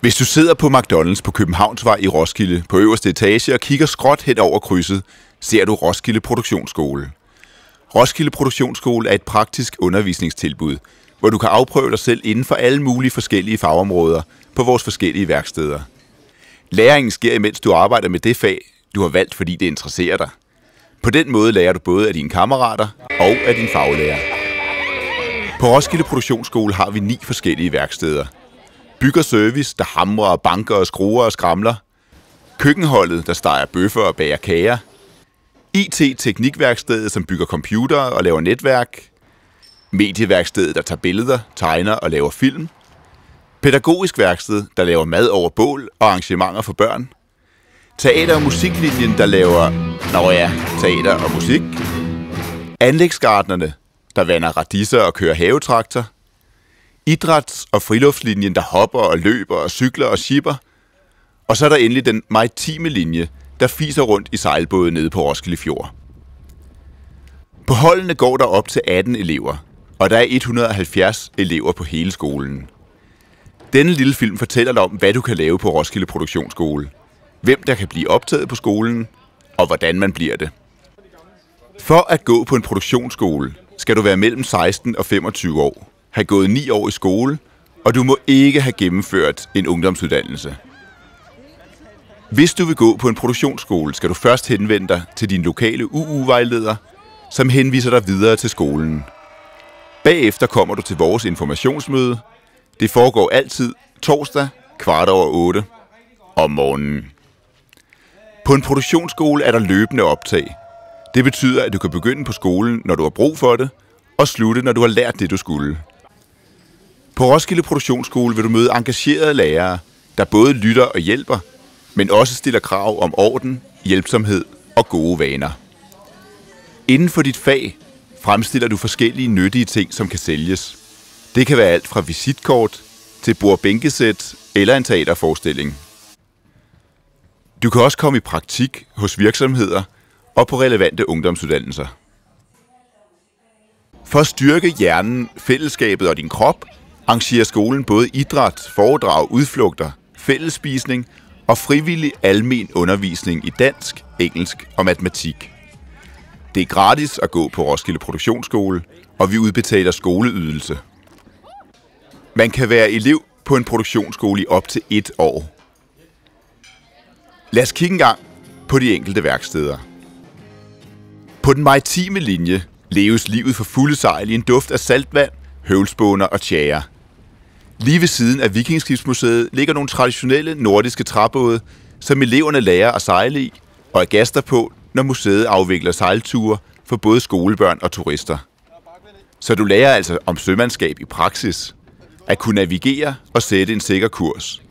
Hvis du sidder på McDonald's på Københavnsvej i Roskilde på øverste etage og kigger skråt hen over krydset, ser du Roskilde Produktionsskole. Roskilde Produktionsskole er et praktisk undervisningstilbud, hvor du kan afprøve dig selv inden for alle mulige forskellige fagområder på vores forskellige værksteder. Læringen sker, imens du arbejder med det fag, du har valgt, fordi det interesserer dig. På den måde lærer du både af dine kammerater og af din faglærer. På Roskilde Produktionsskole har vi 9 forskellige værksteder. Bygger service, der hamrer og banker og skruer og skramler. Køkkenholdet, der steger bøffer og bager kager. IT-teknikværkstedet, som bygger computere og laver netværk. Medieværkstedet, der tager billeder, tegner og laver film. Pædagogisk værksted, der laver mad over bål og arrangementer for børn. Teater- og musiklinjen, der laver teater og musik. Anlægsgartnerne, der vander radisser og kører havetraktor. Idræts- og friluftslinjen, der hopper og løber og cykler og shipper. Og så er der endelig den maritime linje, der fiser rundt i sejlbåde nede på Roskilde Fjord. På holdene går der op til 18 elever, og der er 170 elever på hele skolen. Denne lille film fortæller dig om, hvad du kan lave på Roskilde Produktionsskole, hvem der kan blive optaget på skolen, og hvordan man bliver det. For at gå på en produktionsskole skal du være mellem 16 og 25 år, have gået 9 år i skole, og du må ikke have gennemført en ungdomsuddannelse. Hvis du vil gå på en produktionsskole, skal du først henvende dig til din lokale UU-vejleder, som henviser dig videre til skolen. Bagefter kommer du til vores informationsmøde. Det foregår altid torsdag 7:15 om morgenen. På en produktionsskole er der løbende optag. Det betyder, at du kan begynde på skolen, når du har brug for det, og slutte, når du har lært det, du skulle. På Roskilde Produktionsskole vil du møde engagerede lærere, der både lytter og hjælper, men også stiller krav om orden, hjælpsomhed og gode vaner. Inden for dit fag fremstiller du forskellige nyttige ting, som kan sælges. Det kan være alt fra visitkort til bord-bænkesæt eller en teaterforestilling. Du kan også komme i praktik hos virksomheder og på relevante ungdomsuddannelser. For at styrke hjernen, fællesskabet og din krop, arrangerer skolen både idræt, foredrag, udflugter, fællesspisning og frivillig almen undervisning i dansk, engelsk og matematik. Det er gratis at gå på Roskilde Produktionsskole, og vi udbetaler skoleydelse. Man kan være elev på en produktionsskole i op til 1 år. Lad os kigge en gang på de enkelte værksteder. På den maritime linje leves livet for fulde sejl i en duft af saltvand, høvlspåner og tjære. Lige ved siden af Vikingskibsmuseet ligger nogle traditionelle nordiske træbåde, som eleverne lærer at sejle i og er gæster på, når museet afvikler sejlture for både skolebørn og turister. Så du lærer altså om sømandskab i praksis, at kunne navigere og sætte en sikker kurs.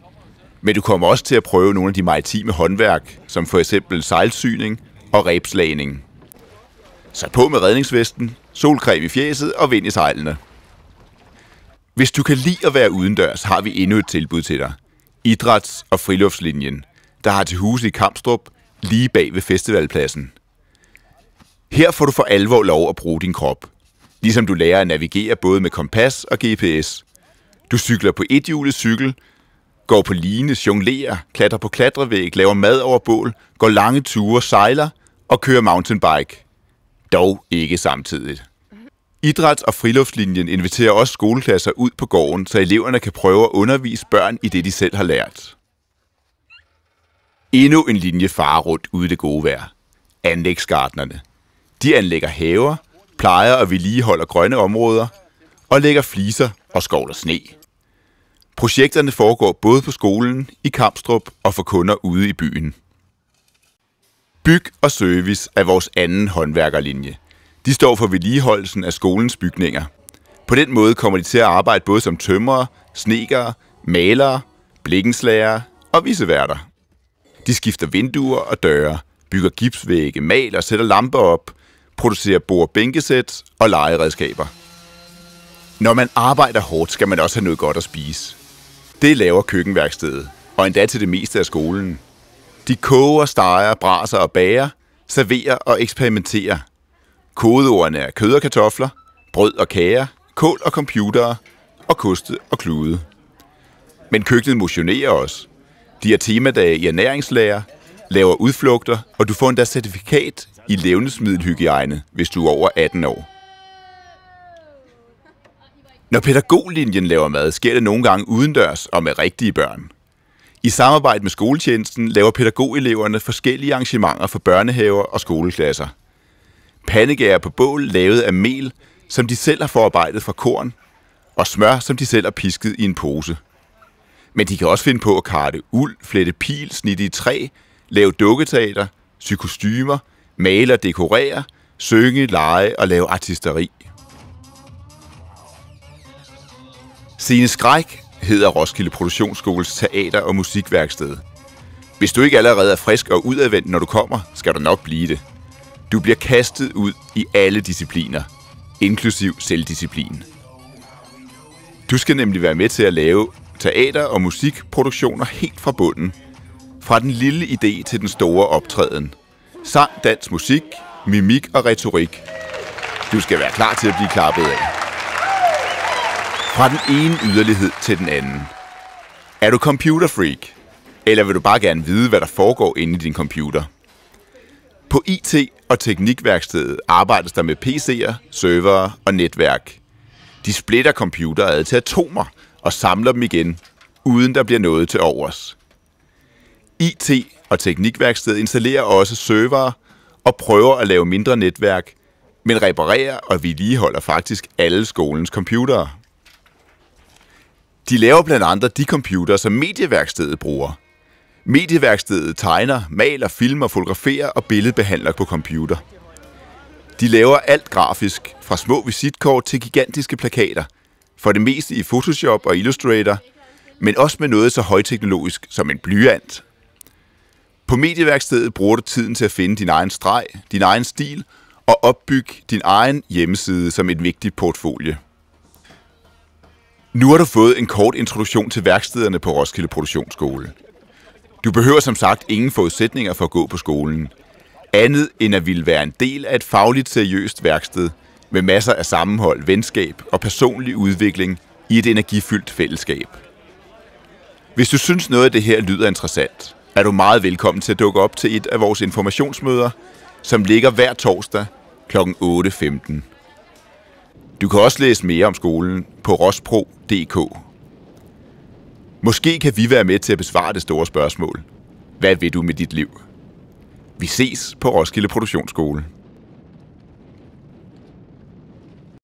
Men du kommer også til at prøve nogle af de maritime håndværk, som for eksempel sejlsyning og rebslagning. Så på med redningsvesten, solcreme i fjeset og vind i sejlene. Hvis du kan lide at være udendørs, har vi endnu et tilbud til dig. Idræts- og friluftslinjen, der har til huse i Kamstrup, lige bag ved festivalpladsen. Her får du for alvor lov at bruge din krop. Ligesom du lærer at navigere både med kompas og GPS. Du cykler på ethjulet cykel, går på line, jonglerer, klatrer på klatrevæg, laver mad over bål, går lange ture, sejler og kører mountainbike. Dog ikke samtidigt. Idræts- og friluftslinjen inviterer også skoleklasser ud på gården, så eleverne kan prøve at undervise børn i det, de selv har lært. Endnu en linje farer rundt ude i det gode vejr. Anlægsgartnerne. De anlægger haver, plejer og vedligeholder grønne områder og lægger fliser og skovler sne. Projekterne foregår både på skolen, i Kamstrup og for kunder ude i byen. Byg og service er vores anden håndværkerlinje. De står for vedligeholdelsen af skolens bygninger. På den måde kommer de til at arbejde både som tømrere, snedkere, malere, blikkenslagere og viceværter. De skifter vinduer og døre, bygger gipsvægge, maler, sætter lamper op, producerer bord-bænkesæt og legeredskaber. Når man arbejder hårdt, skal man også have noget godt at spise. Det laver køkkenværkstedet, og endda til det meste af skolen. De koger, steger, braser og bager, serverer og eksperimenterer. Kodeordene er kød og kartofler, brød og kager, kål og computere og koste og klude. Men køkkenet motionerer også. De har temadage i ernæringslære, laver udflugter, og du får endda certifikat i levnedsmiddelhygiejne, hvis du er over 18 år. Når pædagoglinjen laver mad, sker det nogle gange udendørs og med rigtige børn. I samarbejde med skoletjenesten laver pædagogeleverne forskellige arrangementer for børnehaver og skoleklasser. Pandegærer på bål lavet af mel, som de selv har forarbejdet fra korn, og smør, som de selv har pisket i en pose. Men de kan også finde på at karte uld, flette pil, snitte i træ, lave dukketeater, sy kostymer, male og dekorere, synge, lege og lave artisteri. Scene Skræk hedder Roskilde Produktionsskoles teater- og musikværksted. Hvis du ikke allerede er frisk og udadvendt, når du kommer, skal du nok blive det. Du bliver kastet ud i alle discipliner, inklusiv selvdisciplin. Du skal nemlig være med til at lave teater- og musikproduktioner helt fra bunden. Fra den lille idé til den store optræden. Sang, dans, musik, mimik og retorik. Du skal være klar til at blive klappet af. Fra den ene yderlighed til den anden. Er du computerfreak? Eller vil du bare gerne vide, hvad der foregår inde i din computer? På IT- og teknikværkstedet arbejdes der med PC'er, servere og netværk. De splitter computere til atomer og samler dem igen, uden der bliver noget til overs. IT- og teknikværkstedet installerer også servere og prøver at lave mindre netværk, men reparerer og vedligeholder faktisk alle skolens computere. De laver blandt andet de computere, som medieværkstedet bruger. Medieværkstedet tegner, maler, filmer, fotograferer og billedbehandler på computer. De laver alt grafisk, fra små visitkort til gigantiske plakater, for det meste i Photoshop og Illustrator, men også med noget så højteknologisk som en blyant. På medieværkstedet bruger du tiden til at finde din egen streg, din egen stil og opbygge din egen hjemmeside som et vigtigt portfolie. Nu har du fået en kort introduktion til værkstederne på Roskilde Produktionsskole. Du behøver som sagt ingen forudsætninger for at gå på skolen, andet end at ville være en del af et fagligt seriøst værksted med masser af sammenhold, venskab og personlig udvikling i et energifyldt fællesskab. Hvis du synes noget af det her lyder interessant, er du meget velkommen til at dukke op til et af vores informationsmøder, som ligger hver torsdag kl. 8:15. Du kan også læse mere om skolen på rospro.dk. Måske kan vi være med til at besvare det store spørgsmål. Hvad vil du med dit liv? Vi ses på Roskilde Produktionsskole.